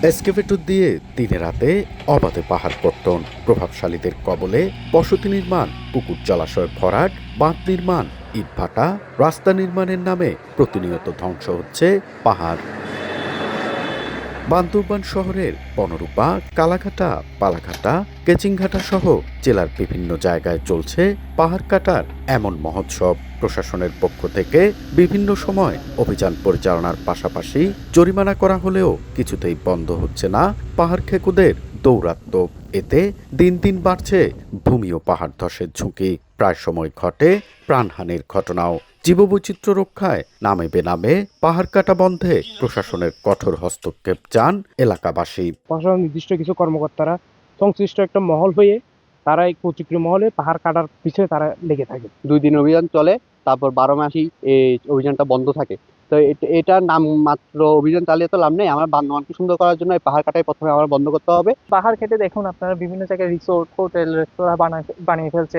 Excavator দিয়ে দিনে রাতে অবাধে পাহাড় পত্তন, প্রভাবশালীদের কবলে বসতি নির্মাণ, পুকুর জলাশয় ভরাট, বাঁধ নির্মাণ, ইটভাটা, রাস্তা নির্মাণের নামে প্রতিনিয়ত ধ্বংস হচ্ছে পাহাড়। বান্দরবান শহরের বনরূপা, কালাঘাটা, পালাঘাটা, কেচিংঘাটা সহ জেলার বিভিন্ন জায়গায় চলছে পাহাড় কাটার এমন মহোৎসব। প্রশাসনের পক্ষ থেকে বিভিন্ন সময় অভিযান পরিচালনার পাশাপাশি জরিমানা করা হলেও কিছুতেই বন্ধ হচ্ছে না পাহাড় খেকুদের দৌরাত্ম্য। এতে দিন দিন বাড়ছে ভূমি ও পাহাড় ধসের ঝুঁকি, প্রায় সময় ঘটে প্রাণহানির ঘটনাও। জীববৈচিত্র্য রক্ষায় নামে বেনামে পাহাড় কাটা বন্ধে প্রশাসনের কঠোর হস্তক্ষেপ চান এলাকাবাসী। প্রশাসন নির্দিষ্ট কিছু কর্মকর্তারা সংশ্লিষ্ট একটা মহল হয়ে তারা এই কুচক্রী মহলে পাহাড় কাটার পিছনে তারা লেগে থাকে। 2 দিন অভিযান চলে, তারপর 12 মাসই এই অভিযানটা বন্ধ থাকে। তো এটা নাম মাত্র অভিযান চালিয়ে তো লাভ নেই। আমার বান্দরবানকে সুন্দর করার জন্য এই পাহাড় কাটাই প্রথমে আমার বন্ধ করতে হবে। পাহাড় কেটে দেখুন আপনারা বিভিন্ন জায়গায় রিসোর্ট, হোটেল, রেস্তোরাঁ বানিয়ে ফেলছে।